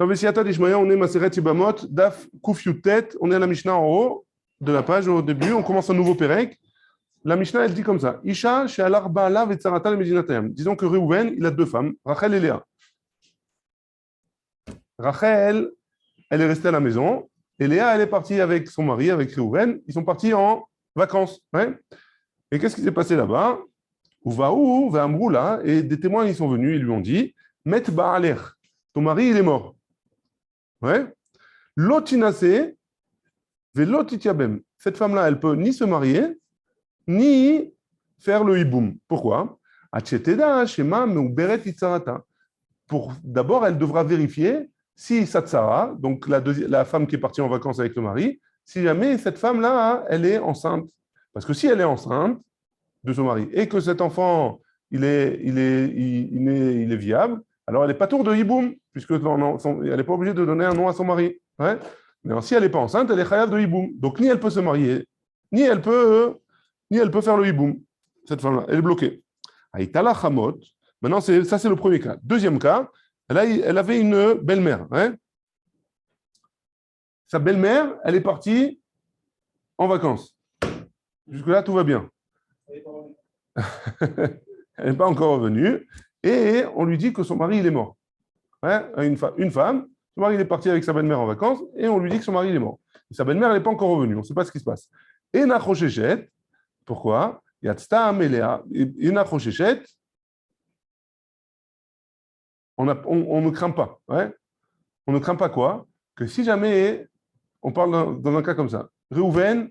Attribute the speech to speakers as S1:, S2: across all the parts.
S1: On est Maseret Yibamot, Daf Kuf Yutet, on est à la Mishnah en haut de la page au début, on commence un nouveau Pérec. La Mishnah, elle dit comme ça. Isha, she'alar ba'ala ve'tzarata le-medinatayam. Disons que Reuven, il a deux femmes, Rachel et Léa. Rachel, elle est restée à la maison, et Léa, elle est partie avec son mari, avec Reuven. Ils sont partis en vacances. Ouais. Et qu'est-ce qui s'est passé là-bas? Uvaou, ve'amrou là, et des témoins, ils sont venus, ils lui ont dit, Met ba'aler, ton mari, il est mort. Ouais. Lotinase, velotitiabem. Cette femme-là, elle peut ni se marier, ni faire le hiboum. Pourquoi? D'abord, elle devra vérifier si Satsara, donc la femme qui est partie en vacances avec le mari, si jamais cette femme-là, elle est enceinte. Parce que si elle est enceinte de son mari et que cet enfant, il est viable, alors elle n'est pas tour de hiboum, puisque elle n'est pas obligée de donner un nom à son mari. Ouais. Mais si elle n'est pas enceinte, elle est chayav de hiboum. Donc ni elle peut se marier, ni elle peut faire le hiboum. Cette femme-là, elle est bloquée. Aïtala Hamot. Maintenant, ça c'est le premier cas. Deuxième cas, elle avait une belle-mère. Hein. Sa belle-mère, elle est partie en vacances. Jusque-là, tout va bien. Elle n'est pas encore revenue. Et on lui dit que son mari, il est mort. Ouais, une femme, son mari, il est parti avec sa belle-mère en vacances, et on lui dit que son mari, il est mort. Et sa belle-mère, elle n'est pas encore revenue. On ne sait pas ce qui se passe. Et Nachoshechet, pourquoi? Yatstam et Léa. Et Nachoshechet, on ne craint pas. Ouais? On ne craint pas quoi? Que si jamais, on parle dans un cas comme ça, Reuven,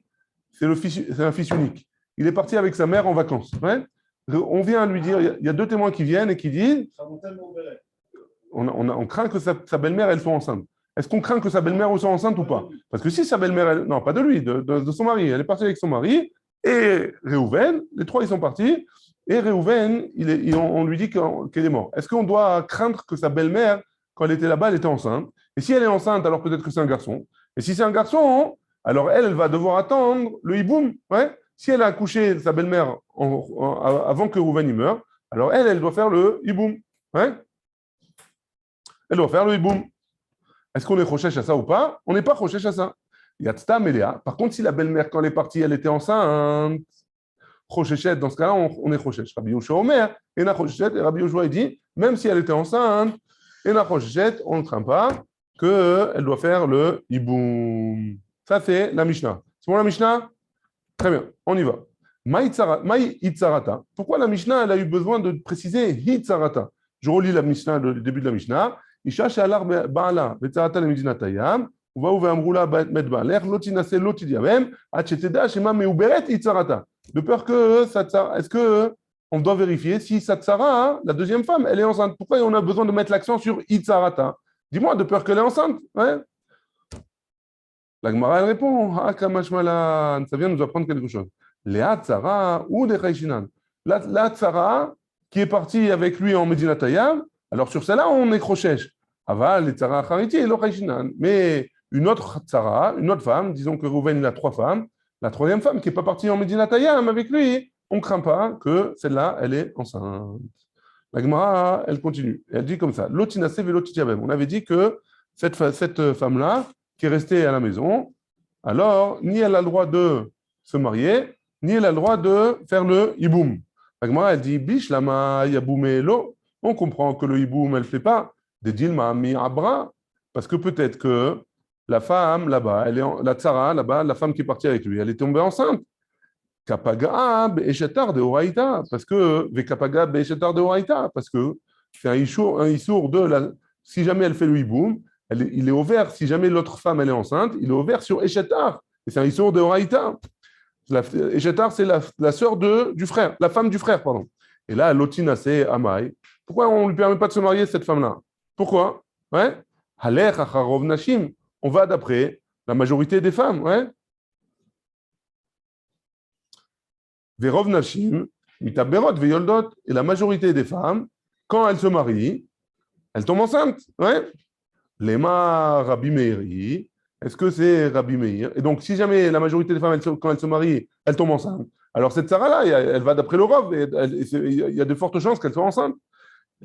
S1: c'est un fils unique. Il est parti avec sa mère en vacances. Ouais? On vient lui dire, il y a deux témoins qui viennent et qui disent, on craint que sa belle-mère, elle soit enceinte. Est-ce qu'on craint que sa belle-mère soit enceinte ou pas? Parce que si sa belle-mère, non, pas de lui, de son mari, elle est partie avec son mari, et Reuven, les trois, ils sont partis, et Reuven, on lui dit qu'elle est morte. Est-ce qu'on doit craindre que sa belle-mère, quand elle était là-bas, elle était enceinte? Et si elle est enceinte, alors peut-être que c'est un garçon. Et si c'est un garçon, alors elle va devoir attendre le hiboum. Ouais? Si elle a accouché sa belle-mère avant que Reuven y meure, alors elle doit faire le hiboum. Ouais? Elle doit faire le hiboum. Est-ce qu'on est chochesh à ça ou pas? On n'est pas chochesh à ça. Yatstam et Léa. Par contre, si la belle-mère, quand elle est partie, elle était enceinte, chochechet, dans ce cas-là, on est chochesh. Rabbi Yoshua Omer, et na chochechet, et Rabbi Yoshua dit, même si elle était enceinte, et na chochechet, on ne craint pas qu'elle doit faire le hiboum. Ça, c'est la Mishnah. C'est bon la Mishnah? Très bien, on y va. Maï Hitzarata. Pourquoi la Mishnah, elle a eu besoin de préciser Hitzarata? Je relis la Mishnah, le début de la Mishnah. Isha she'alar ba'ala ve'tzarata le-medinatayam uvaou ve'amrou la met ba'aler lo tinase lo tidiavem ad sheteda shema meuberet hitzarata. De peur que est-ce que on doit vérifier si Satsara, la deuxième femme, elle est enceinte? Pourquoi on a besoin de mettre l'accent sur hitzarata? Dis-moi, de peur qu'elle est enceinte. Ouais. La Gemara, elle répond, ah, kamashmalan, ça vient nous apprendre quelque chose. Léa Tzara ou des Chayshinan. La Tzara, qui est partie avec lui en Medinatayam, alors sur celle-là, on est crochèche. Aval, les Tzara Chariti et le Chayshinan. Mais une autre Tzara, une autre femme, disons que Reuven, il a trois femmes, la troisième femme qui n'est pas partie en Medinatayam avec lui, on ne craint pas que celle-là, elle est enceinte. La Gemara, elle continue. Elle dit comme ça, Lotinase velotitiabem. On avait dit que cette femme-là, qui est restée à la maison, alors ni elle a le droit de se marier, ni elle a le droit de faire le hiboum. La Gemara, elle dit, bish lama yaboumelo. On comprend que le hiboum, elle ne fait pas des dilma mi abra, parce que peut-être que la femme là-bas, la tsara là-bas, la femme qui est partie avec lui, elle est tombée enceinte. Kapaga be'eshetar de oraita, parce que vekapaga be'eshetar de oraita, parce que c'est un issour de la. Si jamais elle fait le hiboum, il est ouvert, si jamais l'autre femme elle est enceinte, il est ouvert sur Eshetar. Et c'est un issour de Horaïta. Eshetar, c'est la sœur du frère, la femme du frère, pardon. Et là, Lotina, c'est Amai. Pourquoi on ne lui permet pas de se marier, cette femme-là? Pourquoi? Ouais. Haler acharov nashim. On va d'après la majorité des femmes. Ouais. Verov nashim, mitaberot veyoldot. Et la majorité des femmes, quand elles se marient, elles tombent enceintes. Ouais. Lema Rabbi Meiri, est-ce que c'est Rabbi Meir? Et donc, si jamais la majorité des femmes, quand elles se marient, elles tombent enceintes, alors cette Sarah-là, elle va d'après le Rav, et il y a de fortes chances qu'elle soit enceinte.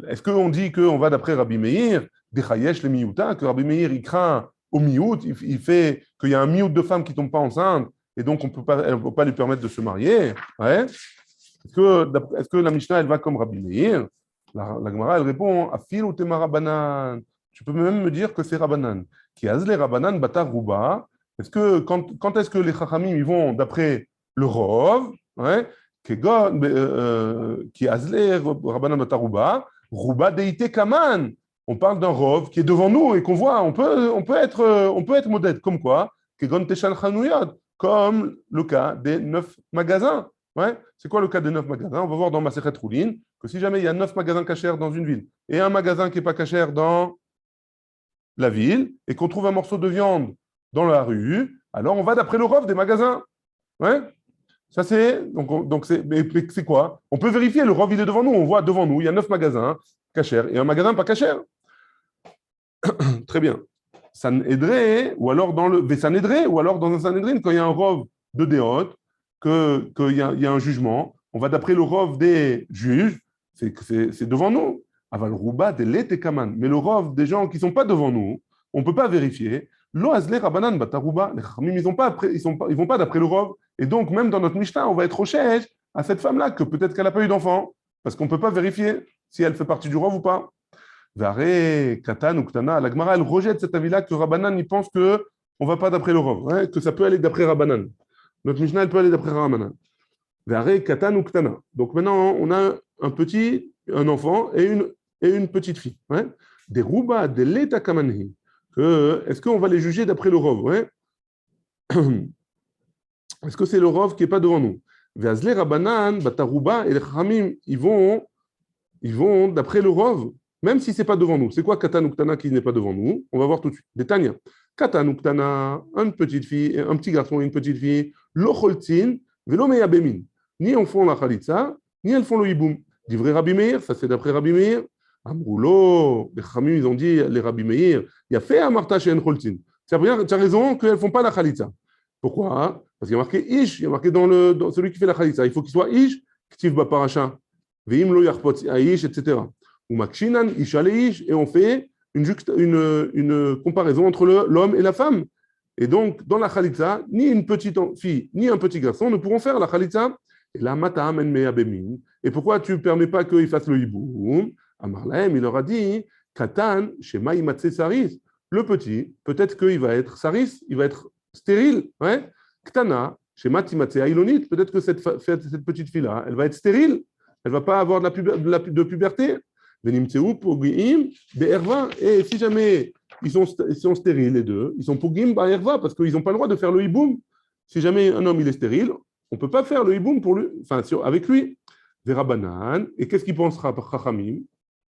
S1: Est-ce qu'on dit qu'on va d'après Rabbi Meir, Dechayesh le miyuta, que Rabbi Meir, il craint au miyut, il fait qu'il y a un miyut de femmes qui ne tombent pas enceintes, et donc elle ne peut pas lui permettre de se marier. Ouais. Est-ce que la Mishnah, elle va comme Rabbi Meir? La Gemara, elle répond, Afil ou tema Rabbanan. Tu peux même me dire que c'est Rabbanan. Qui azle Rabbanan batar ruba. Est-ce que quand est-ce que les Chachamim ils vont d'après le Rov, ouais, qui azle Rabbanan batar ruba deite kaman. On parle d'un Rov qui est devant nous et qu'on voit, on peut être modèle. Comme quoi? Kegon teshan chanuyot, comme le cas des 9 magasins. Ouais. C'est quoi le cas des 9 magasins? On va voir dans Masechet Houlin que si jamais il y a 9 magasins cachers dans une ville et un magasin qui n'est pas cacher dans la ville et qu'on trouve un morceau de viande dans la rue, alors on va d'après le rov des magasins. Ouais. Ça c'est mais c'est quoi? On peut vérifier, le rov il est devant nous, on voit devant nous, il y a 9 magasins cachers et un magasin pas cacher. Très bien. Sanhédré, ou alors dans le Sanhédré, ou alors dans un Sanhédrin, quand il y a un rov de déot, qu'il y a un jugement, on va d'après le rov des juges, c'est devant nous. Aval rouba de l'etekaman. Mais le rov des gens qui ne sont pas devant nous, on ne peut pas vérifier. Lo azle rabanan batarouba. Les chamim, ils vont pas d'après le rov. Et donc, même dans notre Mishnah, on va être au chèche à cette femme-là, que peut-être qu'elle n'a pas eu d'enfant, parce qu'on ne peut pas vérifier si elle fait partie du rov ou pas. Varé, Katan ou Ktana, la Gemara, elle rejette cet avis-là que Rabbanan, il pense qu'on ne va pas d'après le rov, hein, que ça peut aller d'après Rabbanan. Notre Mishnah, elle peut aller d'après Rabbanan. Varé, Katan ou Ktana. Donc maintenant, on a un enfant et une petite fille. Ouais. Des rouba, des leta kamanhi. Est-ce qu'on va les juger d'après le rov? Ouais. Est-ce que c'est le rov qui n'est pas devant nous? Veazle Rabbanan, Batarouba et les Chamim, ils vont d'après le rov. Même si ce n'est pas devant nous. C'est quoi Katan ou Ktana qui n'est pas devant nous? On va voir tout de suite. Détania. Katan ou Ktana, une petite fille, un petit garçon et une petite fille, lo choltzin, velo meyabemin. Ni elles font la khalitza, ni elles font le hiboum. Dit vrai Rabbi Meir, ça c'est d'après Rabbi Meir. Amroulo, les Chamim, ils ont dit, les Rabbi Meir, il y a fait un martache et un choltzin. Tu as raison qu'elles ne font pas la khalitza. Pourquoi? Parce qu'il y a marqué ish, il y a marqué dans celui qui fait la khalitza. Il faut qu'il soit ish, ktiv ba parasha, veim lo yarpot aish, etc. Ou makshinan, ish, et on fait une comparaison entre l'homme et la femme. Et donc, dans la khalitza, ni une petite fille, ni un petit garçon ne pourront faire la khalitza. Et là, matam en meyabemin. Et pourquoi tu ne permets pas qu'ils fassent le hiboum? Amarlaem, il leur a dit, katan, shema imatse saris. Le petit, peut-être qu'il va être saris, il va être stérile. Ouais? Ktana, shema timatse ailonit. Peut-être que cette petite fille-là, elle va être stérile. Elle ne va pas avoir de puberté. Et si jamais ils sont stériles, les deux, ils sont pogim ba'erva parce qu'ils n'ont pas le droit de faire le hiboum. Si jamais un homme il est stérile, on ne peut pas faire le hiboum pour lui, avec lui. Verabanan, et qu'est-ce qu'il pensera par Chachamim?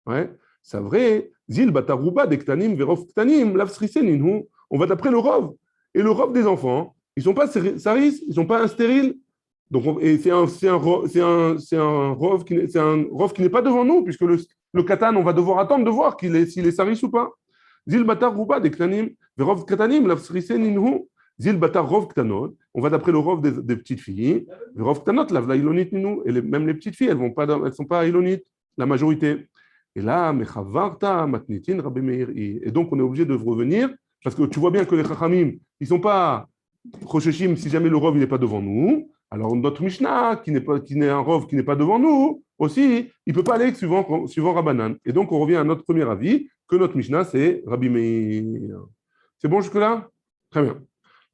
S1: Ouais, c'est vrai. Zil batarouba de ktanim verov ktanim lavsriseninhu. On va d'après le rov. Et le rov des enfants, ils ne sont pas saris, ils ne sont pas stériles. Donc, et c'est un rov qui n'est pas devant nous, puisque le katan, on va devoir attendre de voir s'il est saris ou pas. Zil batar ruba de ktanim, verov ktanim, lavsriseninhu, zil batar rov ktanot. On va d'après le rov des petites filles, verov ktanot, lavla ilonit ninu. Et même les petites filles, elles ne sont pas ilonites, la majorité. Et là, mechavarta matnitin Rabbi Meir. Et donc, on est obligé de revenir, parce que tu vois bien que les chachamim, ils ne sont pas chosheshim si jamais le rov n'est pas devant nous. Alors, notre Mishnah, qui n'est un rov qui n'est pas devant nous, aussi, il ne peut pas aller suivant Rabbanan. Et donc, on revient à notre premier avis, que notre Mishnah, c'est Rabbi Meir. C'est bon jusque-là? Très bien.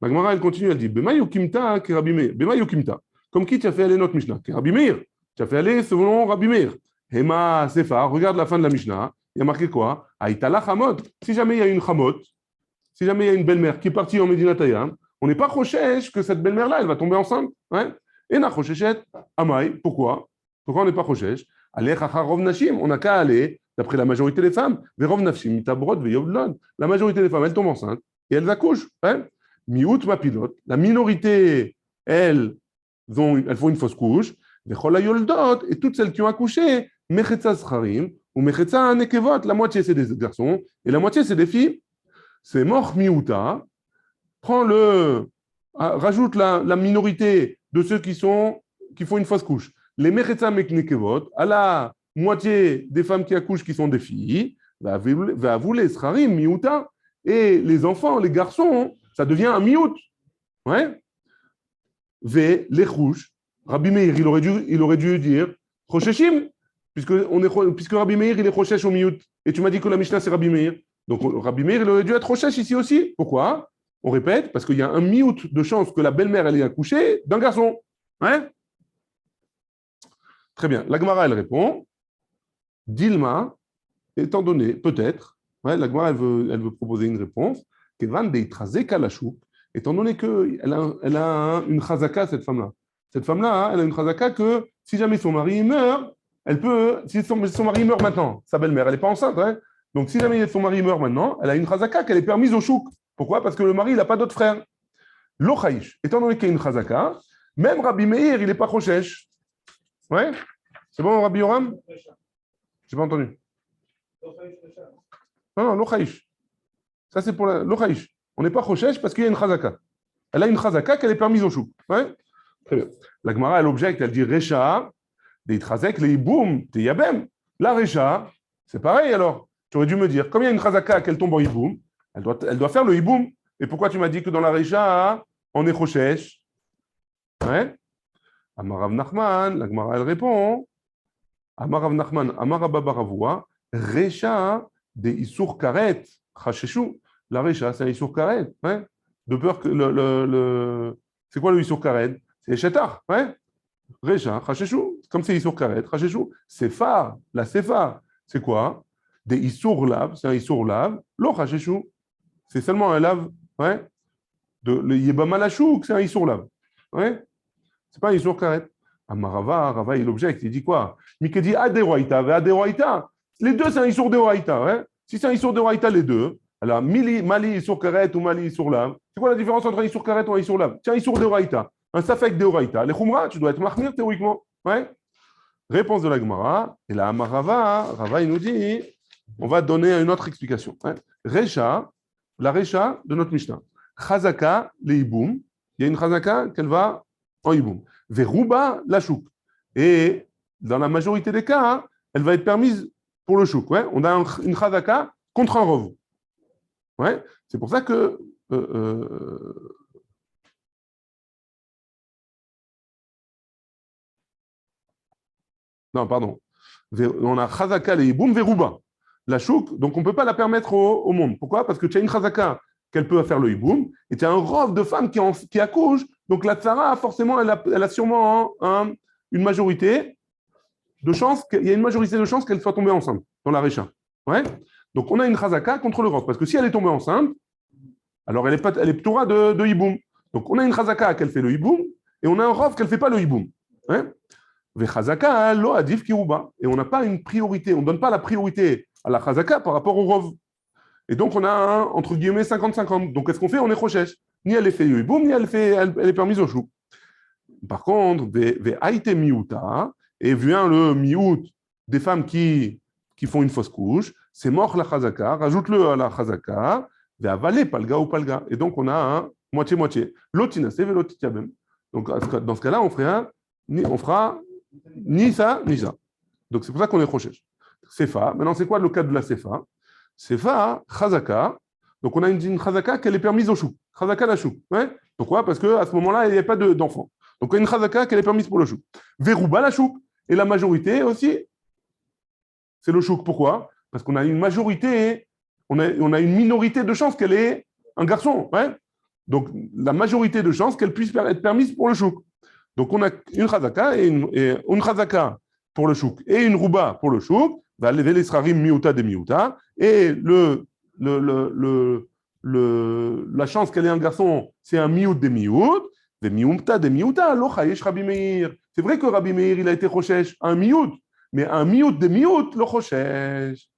S1: La Gemara, elle continue, elle dit Bema yukimta ke Rabbi Meir. Bema yukimta. Comme qui tu as fait aller notre Mishnah? Que Rabbi Meir. Tu as fait aller selon Rabbi Meir. Hema Sefa, regarde la fin de la Mishnah. Il y a marqué quoi? Aïtala Chamot. Si jamais il y a une Chamot, si jamais il y a une belle-mère qui est partie en Médinatayam, on n'est pas chochesh que cette belle-mère-là, elle va tomber enceinte. Ouais. Et na chochechet Amai. Pourquoi? Pourquoi on n'est pas chochesh? Allez, rov nashim. On n'a qu'à aller, d'après la majorité des femmes, verov nashim, tabrod, veyovlon. La majorité des femmes, elles tombent enceintes et elles accouchent. Ouais. Miout mapilot. La minorité, elles font une fausse couche. Vechol yoldot, et toutes celles qui ont accouché, mechetza scharim, ou mechetza nekevot, la moitié c'est des garçons, et la moitié c'est des filles. C'est mort miouta. Rajoute la minorité de ceux qui font une fausse couche. Les mechetza nekevot, à la moitié des femmes qui accouchent qui sont des filles, Ve'avule srarim miuta. Et les enfants, les garçons, ça devient un miout. Ouais. Ve lechouch. Rabbi Meir, il aurait dû dire Chosheshim, puisque Rabbi Meir, il est Choshesh au miout. Et tu m'as dit que la Mishnah, c'est Rabbi Meir. Donc Rabbi Meir, il aurait dû être Choshesh ici aussi. Pourquoi? On répète, parce qu'il y a un miout de chance que la belle-mère, elle ait accouché d'un garçon. Ouais. Très bien. La Gemara, elle répond Dilma, étant donné, peut-être, ouais, la Gemara, elle veut proposer une réponse, Kevan deitraze kalashuk, étant donné qu'elle a une chazaka, cette femme-là. Cette femme-là, elle a une chazaka que si jamais son mari meurt, elle peut, si son mari meurt maintenant, sa belle-mère, elle n'est pas enceinte, hein, donc si jamais son mari meurt maintenant, elle a une chazaka qu'elle est permise au chouk. Pourquoi? Parce que le mari, il n'a pas d'autre frère. L'ochaïch, étant donné qu'il y a une chazaka, même Rabbi Meir, il n'est pas choshesh. Ouais? C'est bon, Rabbi Yoram? J'ai pas entendu. Non, l'ochaïch. Ça, c'est pour l'ochaïch. On n'est pas choshesh parce qu'il y a une chazaka. Elle a une chazaka qu'elle est permise au chouk. Ouais? Très bien. La Gemara, elle objecte, elle dit Recha, des trazek, les iboum, des yabem. La Recha, c'est pareil alors. Tu aurais dû me dire, comme il y a une chazaka qu'elle tombe en iboum, elle doit faire le iboum. Et pourquoi tu m'as dit que dans la Recha, on est choshesh? Ouais? Amarav Nachman, la Gemara, elle répond Amarav Nachman, Amarabba Baravua, Recha, des isur karet, chacheshou. La Recha, c'est un isur karet. Ouais? De peur que c'est quoi le isur karet? C'est Shetar, ouais? Recha, Chacheshou, comme c'est Issour Karet, Chacheshou. Sephar, la Sephar, c'est quoi? Des Issour Lav, c'est un Issour Lav, lo Chacheshou. C'est seulement un Lav, ouais? Le Yebama Lachouk, c'est un Issour Lav, ouais? C'est pas un Issour Karet. Rava, il objecte, il dit quoi? Mikedi Aderoaita, Aderoaita. Les deux, c'est un Issour Deoraita, ouais? Si c'est un Issour Deoraita, les deux, alors Mali Issour Karet ou Mali Issour Lav, c'est quoi la différence entre un Issour Karet ou un Issour Lav? C'est un Issour Deoraita. Un safek deoraita. Les khumra, tu dois être mahmir théoriquement. Ouais. Réponse de la Gemara. Et là, Rava, il nous dit, on va donner une autre explication. Ouais. Recha, la Recha de notre Mishnah. Chazaka, les iboum. Il y a une chazaka qu'elle va en iboum. Veruba, la chouk. Et dans la majorité des cas, elle va être permise pour le chouk. Ouais. On a une chazaka contre un rov. Ouais. C'est pour ça que non, pardon. On a Chazaka et Iboum Veruba. La chouk, donc on ne peut pas la permettre au monde. Pourquoi? Parce que tu as une Chazaka qu'elle peut faire le Iboum, et tu as un rov de femmes qui accouchent. Donc la Tzara, forcément, elle a sûrement une majorité de chances, il y a une majorité de chances qu'elle soit tombée enceinte dans la Récha. Ouais? Donc on a une Chazaka contre le rov. Parce que si elle est tombée enceinte, alors elle est ptoura de Iboum. Donc on a une Chazaka qu'elle fait le Iboum, et on a un rov qu'elle ne fait pas le Iboum. Ouais? Lo adif kiruba. Et on n'a pas une priorité, on ne donne pas la priorité à la chazaka par rapport au rov. Et donc on a un, entre guillemets, 50-50. Donc qu'est-ce qu'on fait? On est chochesh. Ni elle est fait yuiboum, ni elle est permise au chou. Par contre, ve'aite miuta, et vient le miout des femmes qui font une fausse couche, c'est mort la chazaka, rajoute-le à la chazaka, ve'avale palga ou palga. Et donc on a un moitié-moitié. Lotinase ve'lotitiabem. Donc dans ce cas-là, on fera ni ça, ni ça. Donc c'est pour ça qu'on est chochesh. Sefa, maintenant c'est quoi le cas de la Sefa? Sefa, chazaka. Donc on a une chazaka qu'elle est permise au chou. Chazaka la chou. Ouais? Pourquoi? Parce qu'à ce moment-là, il n'y a pas d'enfant. Donc on a une chazaka qu'elle est permise pour le chou. Veruba la chou. Et la majorité aussi, c'est le chou. Pourquoi? Parce qu'on a une majorité, on a une minorité de chances qu'elle est un garçon. Ouais? Donc la majorité de chances qu'elle puisse être permise pour le chou. Donc, on a une chazaka et une chazaka pour le chouk et une rouba pour le chouk. Va lever les srarim miuta de miuta. Et la chance qu'elle ait un garçon, c'est un miout de miout. Des miuta de miuta. Lo chayesh Rabbi Meir. C'est vrai que Rabbi Meir, il a été choshesh un miout. Mais un miout de miout, lo choshesh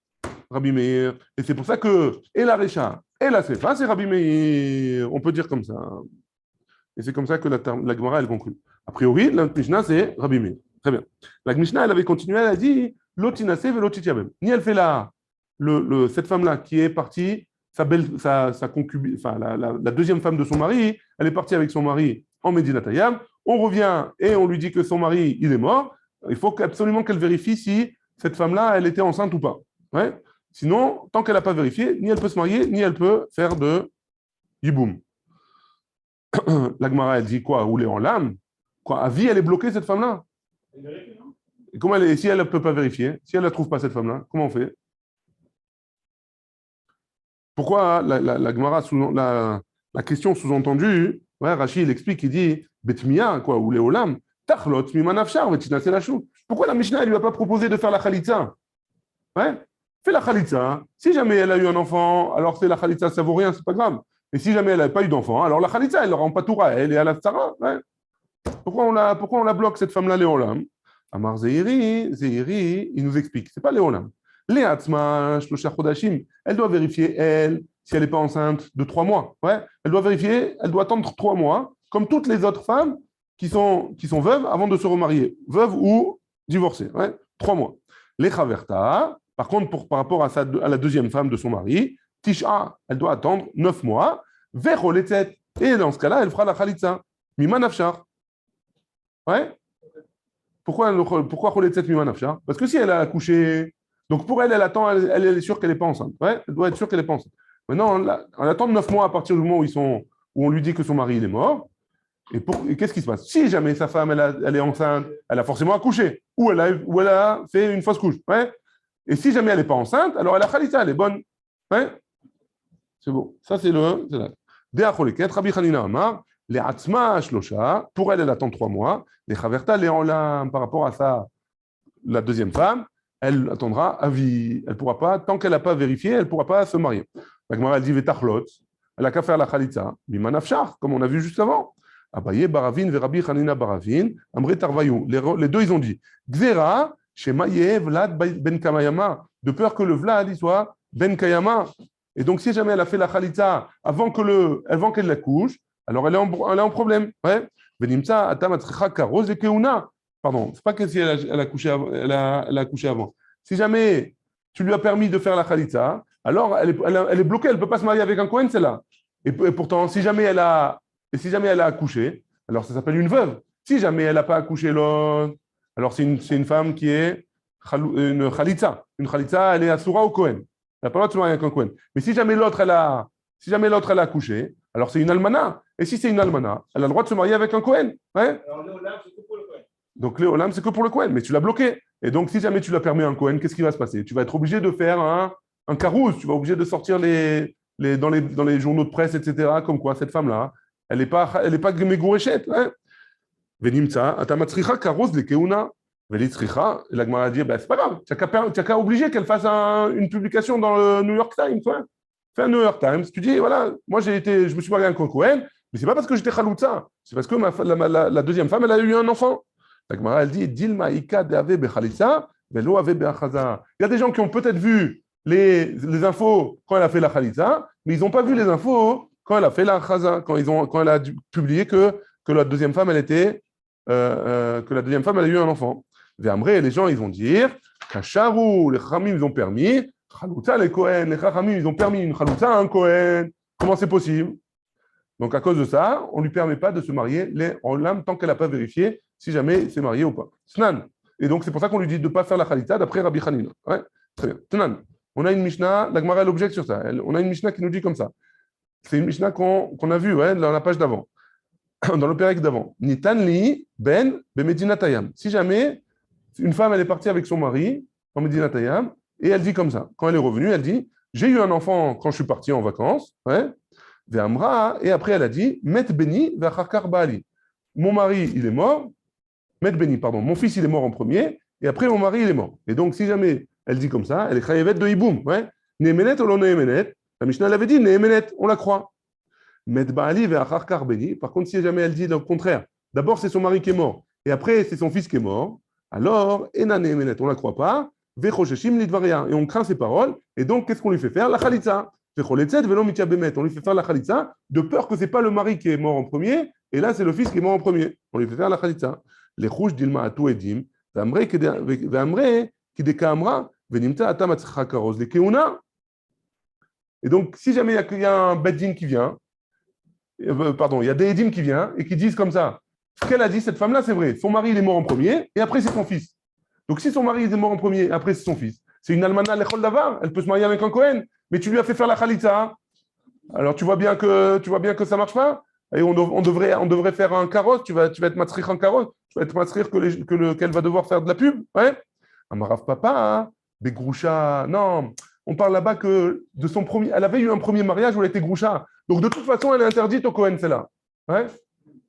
S1: Rabbi Meir. Et c'est pour ça que, et la Recha, et la Sefa, c'est Rabbi Meir. On peut dire comme ça. Et c'est comme ça que la Gemara, elle conclut. A priori, la Mishnah, c'est Rabbi Meir. Très bien. La Mishnah, elle avait continué, elle a dit Lotinase ve lotitiabem. Ni elle fait cette femme-là qui est partie, sa concubine, enfin, la deuxième femme de son mari, elle est partie avec son mari en Médina Tayyam. On revient et on lui dit que son mari, il est mort. Il faut absolument qu'elle vérifie si cette femme-là, elle était enceinte ou pas. Ouais. Sinon, tant qu'elle n'a pas vérifié, ni elle peut se marier, ni elle peut faire de yiboum. La Gemara, elle dit quoi? Rouler en lame? Quoi? À vie, elle est bloquée, cette femme-là? Et comment si elle ne peut pas vérifier, si elle ne la trouve pas, cette femme-là, comment on fait? Pourquoi la Gemara, la question sous-entendue, ouais, Rashi, il explique, il dit, Betmia, quoi, ou Léolam, Tachlot, Mimanafchar, Vetinase la chou. Pourquoi la Mishnah, elle lui a pas proposé de faire la Khalitza? Ouais, fais la Khalitza. Si jamais elle a eu un enfant, alors c'est la Khalitza, ça vaut rien, c'est pas grave. Et si jamais elle n'a pas eu d'enfant, alors la Khalitza, elle ne rend pas Toura, elle est à la Tzara. Ouais. Pourquoi on la bloque, cette femme-là, Léolam? Amar Zehiri, il nous explique, c'est pas Léolam. Léatzma, Shlosha Chodashim, elle doit vérifier, elle, si elle n'est pas enceinte de 3 mois. Ouais, elle doit vérifier, elle doit attendre 3 mois, comme toutes les autres femmes qui sont veuves avant de se remarier, veuves ou divorcées. Ouais, 3 mois. Les Chaverta, par contre, par rapport à la deuxième femme de son mari, Tisha, elle doit attendre 9 mois, Veroletzet, et dans ce cas-là, elle fera la Khalitza, Mimanafchar. Ouais. Pourquoi Choletzet Mimanafchar? Parce que si elle a accouché, donc pour elle, elle attend, elle est sûre qu'elle n'est pas enceinte. Ouais, elle doit être sûre qu'elle n'est pas enceinte. Maintenant, on attend 9 mois à partir du moment où on lui dit que son mari il est mort. Et qu'est-ce qui se passe? Si jamais sa femme elle est enceinte, elle a forcément accouché, ou elle a fait une fausse couche. Ouais. Et si jamais elle n'est pas enceinte, alors elle a Khalitza, elle est bonne. Ouais. C'est bon. Ça, c'est le. De'acholeket, Rabbi Hanina Amar, les Atzma Shlosha, pour elle, elle attend 3 mois. Les Chaverta, les Olam, par rapport à ça, la deuxième femme, elle attendra à vie. Elle ne pourra pas, tant qu'elle n'a pas vérifié, elle ne pourra pas se marier. La Gemara, elle dit Vetachlot, elle n'a qu'à faire la Khalitza, Mimanafchar, comme on a vu juste avant. Abaye Baravin, Verabi Hanina Baravin, Amre Tarvayou. Les deux, ils ont dit Gzera, Shemaye, Vlad Ben Kamayama, de peur que le Vlad il soit Ben Kayama. Et donc, si jamais elle a fait la Khalitza avant qu'elle l'accouche, alors elle est en problème. Ouais. Venimtsa, Atamatricha, Karos et Keuna. Pardon, c'est pas que si elle a couché avant. Si jamais tu lui as permis de faire la Khalitza, alors elle est bloquée, elle ne peut pas se marier avec un Kohen, celle-là. Et pourtant, si jamais elle a accouché, alors ça s'appelle une veuve. Si jamais elle n'a pas accouché l'autre, alors c'est une femme qui est une Khalitza. Une Khalitza, elle est Asura au Kohen. Elle n'a pas le droit de se marier avec un Kohen. Mais si jamais l'autre, elle a accouché, alors c'est une almana. Et si c'est une almana, elle a le droit de se marier avec un Kohen. Ouais. Alors Léolam, c'est que pour le Kohen. Donc Léolam, c'est que pour le Kohen, mais tu l'as bloqué. Et donc, si jamais tu l'as permis à un Kohen, qu'est-ce qui va se passer? Tu vas être obligé de faire un carouse. Tu vas être obligé de sortir dans les journaux de presse, etc. Comme quoi, cette femme-là, elle n'est pas Megourechet. Venimtsa, atamatzricha karouz le keuna. Velitzricha, la Gemara a dit, c'est pas grave, tu n'as qu'à obliger qu'elle fasse une publication dans le New York Times. Ouais. Fais un New York Times. Tu dis, voilà, moi je me suis marié avec un Kohen, mais c'est pas parce que j'étais chaloutza, c'est parce que la deuxième femme, elle a eu un enfant. La Gemara, elle dit, Dilma ika deave bechalitza, velo ave beachaza. Il y a des gens qui ont peut-être vu les infos quand elle a fait la chalitza, mais ils n'ont pas vu les infos quand elle a fait la chaza, quand elle a publié que la deuxième femme, elle a eu un enfant. Après, les gens, ils vont dire, Kacharu, les Chachamim, ils ont permis, Chalouta, les Kohen, les Chachamim, ils ont permis une Chalouta à un Kohen. Comment c'est possible? Donc, à cause de ça, on ne lui permet pas de se marier en l'âme tant qu'elle n'a pas vérifié si jamais il s'est marié ou pas. Snan. Et donc, c'est pour ça qu'on lui dit de ne pas faire la Khalita d'après Rabbi Hanina. Ouais, très bien. Snan. On a une Mishnah, la Gemara, elle objecte sur ça. On a une Mishnah qui nous dit comme ça. C'est une Mishnah qu'on a vue dans la page d'avant, dans le pérec d'avant. Nitan li ben bemedinatayam. Si jamais une femme, elle est partie avec son mari en Medinatayam, et elle dit comme ça. Quand elle est revenue, elle dit, j'ai eu un enfant quand je suis parti en vacances, ouais, et après elle a dit, Met Beni v'acharkar Baali. Mon mari, il est mort, Met Beni, pardon, mon fils, il est mort en premier, et après mon mari, il est mort. Et donc, si jamais elle dit comme ça, elle est chayevet de hiboum, ouais, Nehemenet ou lo Nehemenet, la Mishnah l'avait dit, Nehemenet, on la croit. Met Baali v'acharkar Beni, par contre, si jamais elle dit le contraire, d'abord c'est son mari qui est mort, et après c'est son fils qui est mort, alors, Ena Nehemenet, on ne la croit pas, Vechosheshim lidvaria, et on craint ses paroles, et donc qu'est-ce qu'on lui fait faire? La Khalitza. On lui fait faire la Khalitza, de peur que ce n'est pas le mari qui est mort en premier, et là c'est le fils qui est mort en premier. On lui fait faire la Khalitza. Les rouges d'Ilma Atou Edim, Vamre Kideka Amra, Venimta Atamatcha Karos, les Keuna. Et donc, si jamais il y a un Beddin qui vient, il y a des Edim qui viennent et qui disent comme ça, ce qu'elle a dit, cette femme-là, c'est vrai. Son mari, il est mort en premier, et après, c'est son fils. Donc, si son mari est mort en premier, après, c'est son fils. c'est une almana lechol davar, elle peut se marier avec un Kohen, mais tu lui as fait faire la khalitza. Alors tu vois bien que ça marche pas. Et on devrait faire un carrosse, tu vas être matzrich en carrosse, tu vas être matzrich qu'elle va devoir faire de la pub. Ouais. Amarav papa, hein, Begroucha, non, on parle là-bas que de son premier, elle avait eu un premier mariage où elle était groucha. Donc de toute façon, elle est interdite au Kohen, celle-là. Ouais.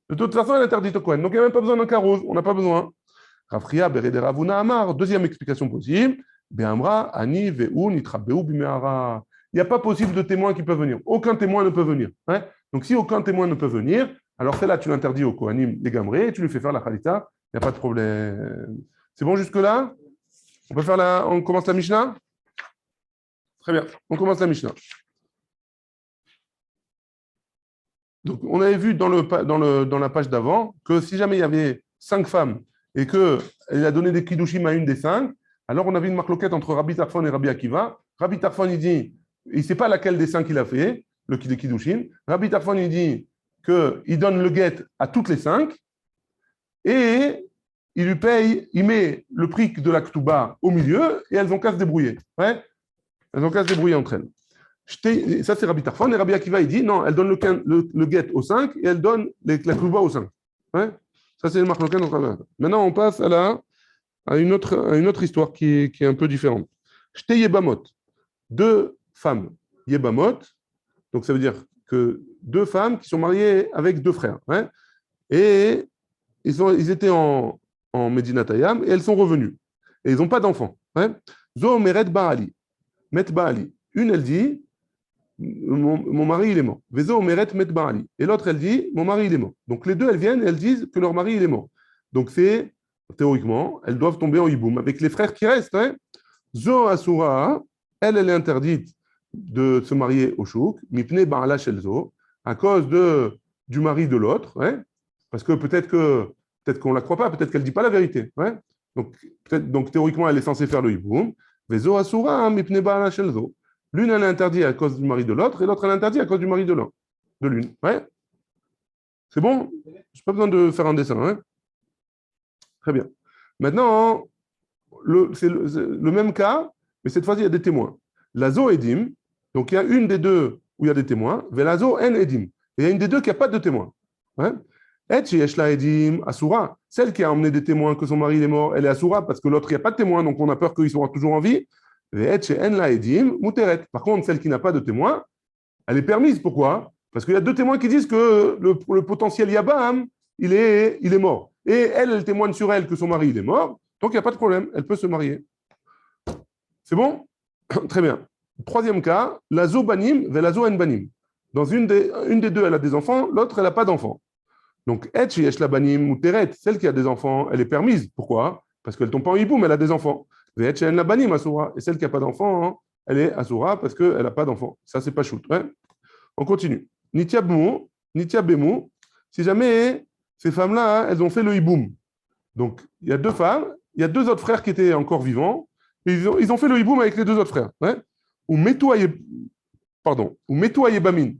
S1: De toute façon, elle est interdite au Kohen. Donc il n'y a même pas besoin d'un carrosse, on n'a pas besoin. Rafria, Berede Ravuna Amar, deuxième explication possible. Be'amra, Ani, Ve'u, Nitra, Be'u, Bimeara. Il n'y a pas possible de témoins qui peuvent venir. Aucun témoin ne peut venir. Hein. Donc, si aucun témoin ne peut venir, alors celle-là, tu l'interdis au Kohanim des Gamré et tu lui fais faire la Khalita. Il n'y a pas de problème. C'est bon jusque-là? On commence la Mishnah? Très bien. On commence la Mishnah. Donc, on avait vu dans la page d'avant que si jamais il y avait 5 femmes et qu'elle a donné des kiddushim à une des 5, alors on avait une marloquette entre Rabbi Tarfon et Rabbi Akiva. Rabbi Tarfon, il dit, il ne sait pas laquelle des 5 il a fait, le kiddushin. Rabbi Tarfon, il dit qu'il donne le guet à toutes les 5 et il lui paye, il met le prix de la ktuba au milieu et elles ont qu'à se débrouiller. Ouais, elles ont qu'à se débrouiller entre elles. Ça, c'est Rabbi Tarfon. Et Rabbi Akiva, il dit non, elle donne le guet aux 5 et elle donne la ktuba aux 5. Ouais, ça, c'est le marloquette entre elles. Maintenant, on passe à une autre histoire qui est un peu différente. Shte Yebamot, 2 femmes Yebamot, donc ça veut dire que 2 femmes qui sont mariées avec 2 frères. Hein, et ils étaient en Medina Tayam et elles sont revenues. Et ils n'ont pas d'enfants. Hein. Zo Meret Baali, Met Baali. Une, elle dit, mon mari, il est mort. Vezo Meret Met Baali. Et l'autre, elle dit, mon mari, il est mort. Donc les deux, elles viennent et elles disent que leur mari, il est mort. Donc c'est, théoriquement, elles doivent tomber en hiboum avec les frères qui restent. Hein. Zo Asura, elle est interdite de se marier au chouk, mipne ba'ala shelzo, à cause du mari de l'autre, hein, parce que peut-être qu'on ne la croit pas, peut-être qu'elle ne dit pas la vérité. Hein. Donc théoriquement, elle est censée faire le hiboum. Vezo asura mipne ba'ala shelzo. L'une, elle est interdite à cause du mari de l'autre, et l'autre, elle est interdite à cause du mari de l'une. Ouais. C'est bon? Je n'ai pas besoin de faire un dessin. Hein. Très bien. Maintenant, c'est le même cas, mais cette fois-ci, il y a des témoins. Lazo edim, donc il y a une des deux où il y a des témoins, velazo en edim. Et il y a une des deux qui n'a pas de témoins. Et yeshla edim asura, celle qui a emmené des témoins que son mari est mort, elle est asura parce que l'autre, il n'y a pas de témoins, donc on a peur qu'ils soient toujours en vie. Par contre, celle qui n'a pas de témoins, elle est permise. Pourquoi? Parce qu'il y a 2 témoins qui disent que le potentiel Yabam, il est mort. Et elle témoigne sur elle que son mari il est mort, donc il n'y a pas de problème, elle peut se marier. C'est bon? Très bien. Troisième cas, la zo banim ve la zo en banim. Dans une des deux, elle a des enfants, l'autre, elle n'a pas d'enfants. Donc, et yesh la banim ou teret, celle qui a des enfants, elle est permise. Pourquoi? Parce qu'elle ne tombe pas en hiboum, elle a des enfants. Ve et la banim asura. Et celle qui n'a pas d'enfants, hein, elle est asura parce qu'elle n'a pas d'enfants. Ça, c'est pas shoot. Ouais. On continue. Nitia bemu, si jamais ces femmes-là, hein, elles ont fait le hiboum. Donc, il y a 2 femmes, il y a 2 autres frères qui étaient encore vivants, et ils ont fait le hiboum avec les 2 autres frères. Ouais. Ou Metoua Yebamin.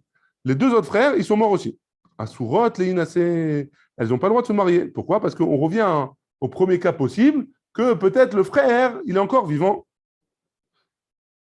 S1: Les 2 autres frères, ils sont morts aussi. Asurot, les Inassé, elles n'ont pas le droit de se marier. Pourquoi? Parce qu'on revient au premier cas possible, que peut-être le frère, il est encore vivant.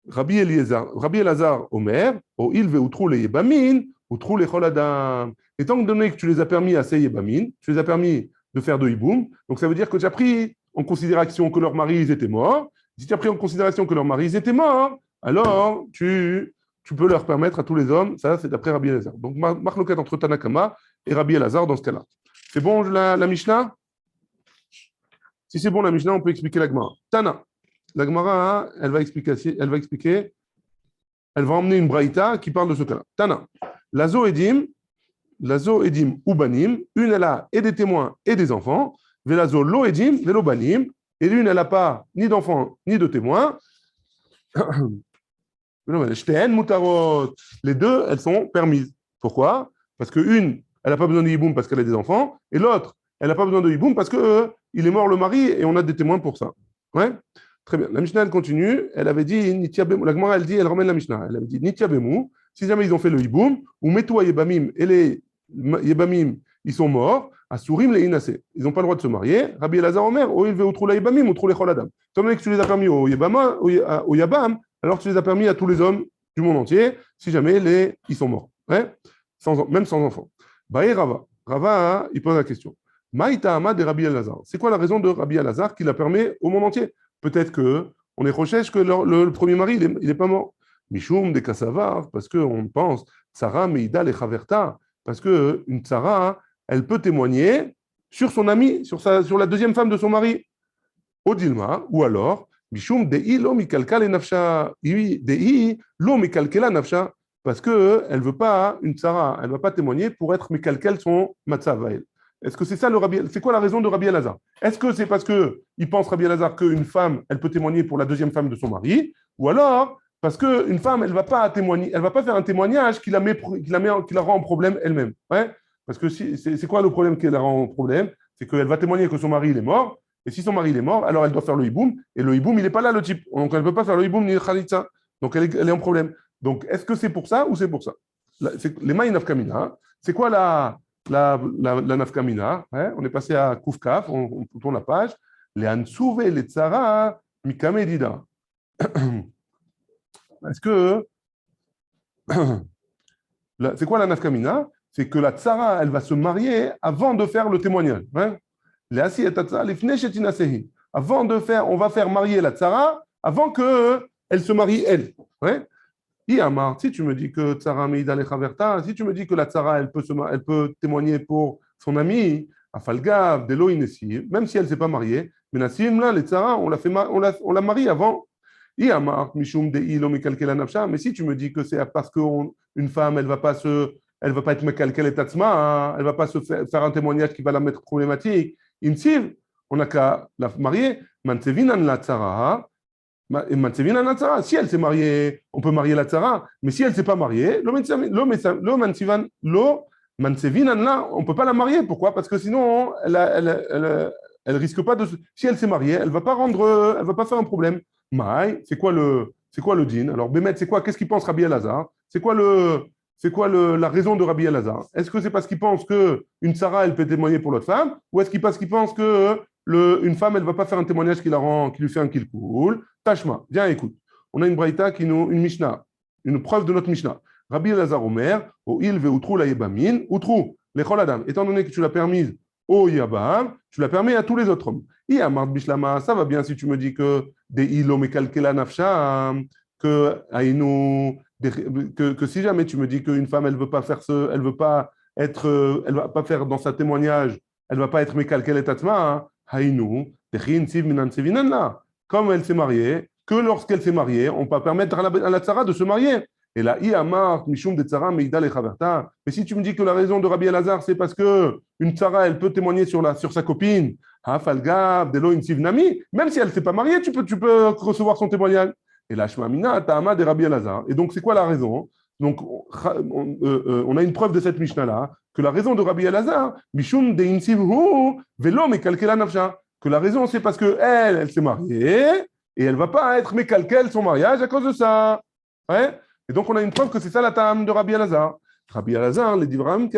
S1: Rabbi Elazar Omer, O Ilve Outrou les Yebamin, Outrou les Choladam. Étant donné que tu les as permis à ces Yebamin, tu les as permis de faire de hiboum, donc ça veut dire que tu as pris en considération que leurs maris étaient morts. Si tu as pris en considération que leurs maris étaient morts, alors tu peux leur permettre à tous les hommes, ça c'est d'après Rabbi Elazar. Donc marloquette entre Tanakama et Rabbi Elazar dans ce cas-là. C'est bon la Mishnah? Si c'est bon la Mishnah, on peut expliquer la Gemara. Tana, la Gemara, elle va expliquer, elle va emmener une braïta qui parle de ce cas-là. Tana, lazo edim ou banim, une elle a et des témoins et des enfants, velazo lo edim, velo banim, et l'une elle n'a pas ni d'enfants ni de témoins. Les 2, elles sont permises. Pourquoi? Parce qu'une, elle n'a pas besoin de hiboum parce qu'elle a des enfants, et l'autre, elle n'a pas besoin de hiboum parce qu'il est mort le mari et on a des témoins pour ça. Ouais? Très bien. La Mishnah, elle continue. Elle avait dit, la Gemara, elle dit, elle ramène la Mishnah. Elle avait dit, Nitia Bemu, si jamais ils ont fait le hiboum, ou Metua Yebamim, et les Yebamim, ils sont morts, Asurim le inase. Ils n'ont pas le droit de se marier. Rabbi Elazar Omer, o il veut outrou la yibamim, outrou les chol adam. Étant donné que tu les as permis au yabam, alors tu les as permis à tous les hommes du monde entier, si jamais ils sont morts, ouais, même sans enfants. Baé Rava. Rava, il pose la question. Maïta Ahmad de Rabbi Elazar. C'est quoi la raison de Rabbi Elazar qui la permet au monde entier? Peut-être que on est recherche que le premier mari, il est pas mort. Mishum de Kassavar, parce qu'on pense, Sarah Meida le Chaverta, parce qu'une Sarah, elle peut témoigner sur son ami, sur la deuxième femme de son mari. Odilma, ou alors, Mishum Dei lo mikalkal nafsha, Dei lo mikalkela nafsha, parce qu'elle ne veut pas, une Sarah, elle ne va pas témoigner pour être mikalkel son matzav à elle. Est-ce que c'est ça le Rabbi? C'est quoi la raison de Rabbi Elazar? Est-ce que c'est parce qu'il pense Rabbi Elazar qu'une femme, elle peut témoigner pour la deuxième femme de son mari, ou alors parce qu'une femme, elle ne va pas témoigner, elle va pas faire un témoignage qui la rend en problème elle-même, ouais? Parce que c'est quoi le problème qui la rend en problème? C'est qu'elle va témoigner que son mari il est mort, et si son mari il est mort, alors elle doit faire le hiboum, et le hiboum il n'est pas là le type, donc elle ne peut pas faire le hiboum ni le khalitza, donc elle est en problème. Donc est-ce que c'est pour ça ou c'est pour ça? Les maï nafkamina, c'est quoi la nafkamina, hein? On est passé à Koufkaf, on tourne la page. Les Ansouve et les Tzara, Mikamedida. Est-ce que. C'est quoi la nafkamina? C'est que la Tzara, elle va se marier avant de faire le témoignage. Hein? Les Asi et Tatza, les Fneshetinasehi. Avant de faire, on va faire marier la Tzara avant qu'elle se marie elle. Ouais? Amar, si tu me dis que Tzara Meida Lechaverta, si tu me dis que la Tzara, elle peut témoigner pour son ami, Afalgav, Delo Inesi, même si elle ne s'est pas mariée, mais Nassim, là, les Tzara, on la marie avant. Amar, Mishum Dei lo Mekalkela Nafsha, mais si tu me dis que c'est parce qu'une femme, elle va pas être Mekalkel et Tatsma, hein, elle va pas se faire un témoignage qui va la mettre problématique. Imsiv, on n'a qu'à la marier, Mansevinan la Tzara, si elle s'est mariée, on peut marier la Tzara, mais si elle ne s'est pas mariée, on ne peut pas la marier. Pourquoi? Parce que sinon, elle risque pas de. Si elle s'est mariée, elle ne va pas faire un problème. Maï, c'est quoi le din? Alors, Bémet, c'est quoi? Qu'est-ce qu'il pense Rabbi Elazar? C'est quoi la raison de Rabbi Elazar? Est-ce que c'est parce qu'il pense qu'une Tzara, elle peut témoigner pour l'autre femme? Ou est-ce qu'il pense que une femme, elle ne va pas faire un témoignage qui lui fait un kilkoul? Tashma, viens, écoute. On a une braïta une Mishnah, une preuve de notre Mishnah. Rabbi Elazar Omer, o il ve outrou la yebamin, outrou, lechol adam. Étant donné que tu l'as permise au yabam, tu l'as permis à tous les autres hommes. Amart bishlama, ça va bien si tu me dis que des ilo mekalkela nafsha, que si jamais tu me dis qu'une femme, elle veut pas faire elle veut pas être, elle va pas faire dans sa témoignage, elle va pas être mekalkel et tatma, hainu, techin siv minan sevinan la. Comme elle s'est mariée, que lorsqu'elle s'est mariée, on peut permettre à la tzara de se marier. Et là, Amar, Mishum de tzara, Meida le chaverta. Mais si tu me dis que la raison de Rabbi Elazar, c'est parce que une tzara, elle peut témoigner sur sa copine, Hafalgav, Delo Insivnami, même si elle ne s'est pas mariée, tu peux recevoir son témoignage. Et là, Shmamina, Ta'ama de Rabbi Elazar. Et donc, c'est quoi la raison? Donc, on a une preuve de cette Mishnah-là, que la raison de Rabbi Elazar, Mishum de Insivhu, Velo Mekalkela Nafsha. Que la raison, c'est parce qu'elle s'est mariée et elle ne va pas être mécalquelle son mariage à cause de ça. Ouais? Et donc, on a une preuve que c'est ça la tam de Rabbi Elazar. Rabbi Elazar, les Divram,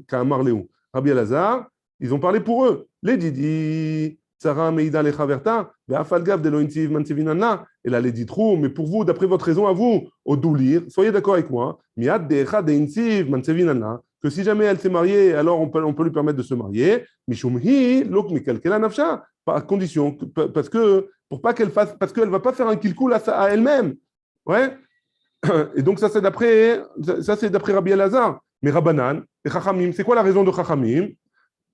S1: Kamar Léon. Rabbi Elazar, ils ont parlé pour eux. Les Didi, Sarah Meida Lechaverta, Ve'afalgav de Lointiv Mansevinanla. Et là, les Ditrou, mais pour vous, d'après votre raison à vous, au Doulir, soyez d'accord avec moi, Miad Decha de Intiv Mansevinanla, que si jamais elle s'est mariée, alors on peut lui permettre de se marier. Mishumhi, lok mikalkela nafsha, par condition, parce que parce qu'elle va pas faire un kilkoul à elle-même. Ouais. Et donc ça c'est d'après Rabbi Elazar. Mais Rabbanan et Chachamim, c'est quoi la raison de Chachamim?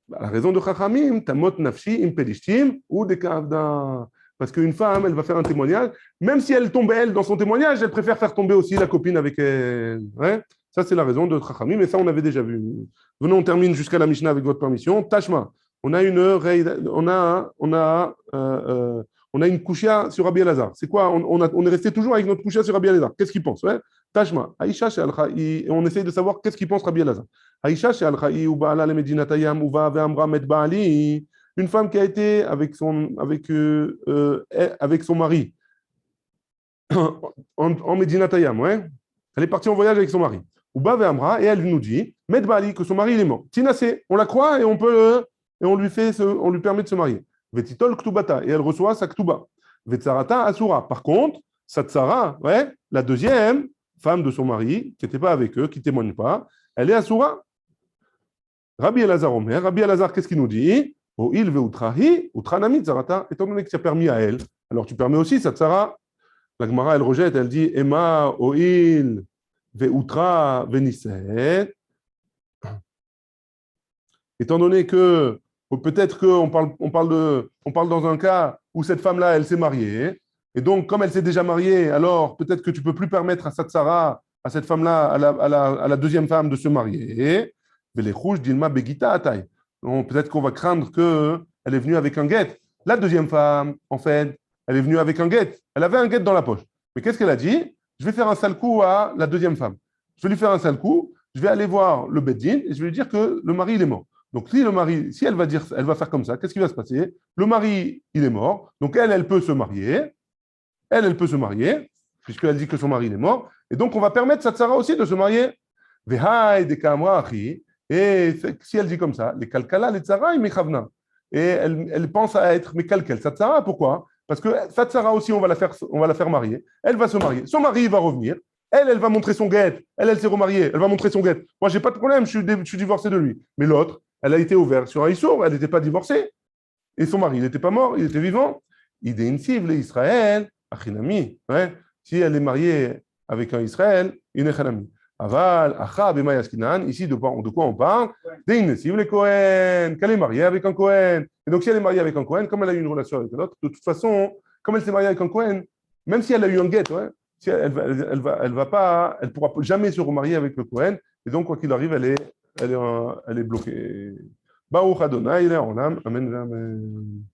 S1: La raison de Chachamim, tamot nafshi im pelishtim ou de kavda. Parce qu'une femme, elle va faire un témoignage, même si elle tombe elle dans son témoignage, elle préfère faire tomber aussi la copine avec elle. Ouais. Ça, c'est la raison de Chachamim, mais ça, on avait déjà vu. Venons, on termine jusqu'à la Mishnah avec votre permission. Tashma, on a une kushia sur Rabbi Elazar. C'est quoi? On est resté toujours avec notre kushia sur Rabbi Elazar. Qu'est-ce qu'il pense? Ouais? Tashma, Aïcha et on essaye de savoir qu'est-ce qu'il pense Rabbi Elazar. Aïcha she'alcha'i ou ba'ala le medinatayam ou va ve'amra met ba'ali. Une femme qui a été avec son mari en Medinatayam, ouais? Elle est partie en voyage avec son mari. Ou Bave Amra, et elle nous dit, Met Bali, que son mari il est mort. Tinasé, on la croit et et on on lui permet de se marier. Vetitol Ktubata, et elle reçoit sa Ktuba. Vetsarata Asura. Par contre, sa tsara, ouais, la deuxième femme de son mari, qui n'était pas avec eux, qui ne témoigne pas, elle est Asura. Rabbi Elazar Omer, Rabbi Elazar, qu'est-ce qu'il nous dit? O il ve utrahi, utranami tsarata, étant donné que tu as permis à elle, alors tu permets aussi sa tsara. La Gemara, elle rejette, elle dit Emma, o il ve utra veniset. Étant donné que peut-être on parle dans un cas où cette femme-là, elle s'est mariée, et donc comme elle s'est déjà mariée, alors peut-être que tu ne peux plus permettre à Satsara, à cette femme-là, à la deuxième femme de se marier. Mais les rouges d'Ilma Begita Ataï. Donc peut-être qu'on va craindre qu'elle est venue avec un guet. La deuxième femme, en fait, elle est venue avec un guet. Elle avait un guet dans la poche. Mais qu'est-ce qu'elle a dit? Je vais faire un sale coup à la deuxième femme. Je vais lui faire un sale coup. Je vais aller voir le Beddin et je vais lui dire que le mari, il est mort. Donc, si elle va dire, elle va faire comme ça, qu'est-ce qui va se passer? Le mari, il est mort. Donc, elle peut se marier. Elle peut se marier, puisqu'elle dit que son mari il est mort. Et donc, on va permettre à Satsara aussi de se marier. Et si elle dit comme ça, les kalkala, les tsara, ils mechavna. Et elle pense à être mekalkel. Satsara, pourquoi? Parce que Satsara aussi, on va la faire marier. Elle va se marier. Son mari il va revenir. Elle va montrer son guet. Elle s'est remariée. Elle va montrer son guet. Moi, j'ai pas de problème. Je suis divorcé de lui. Mais l'autre, elle a été ouverte sur un issour. Elle n'était pas divorcée. Et son mari, il n'était pas mort. Il était vivant. Idéinsiv, les Israël, achinami. Ouais. Si elle est mariée avec un Israël, une achinami. Aval, acha, bema yaskinan. Ici, de quoi on parle? D'Inesiv, les Cohen. Qu'elle est mariée avec un Cohen. Et donc, si elle est mariée avec un Cohen, comme elle a eu une relation avec l'autre, de toute façon, comme elle s'est mariée avec un Cohen, même si elle a eu un guet, ouais, si elle va pas, elle pourra jamais se remarier avec le Cohen. Et donc, quoi qu'il arrive, elle est bloquée. Baruch Adonai, il est en âme. Amen. Amen.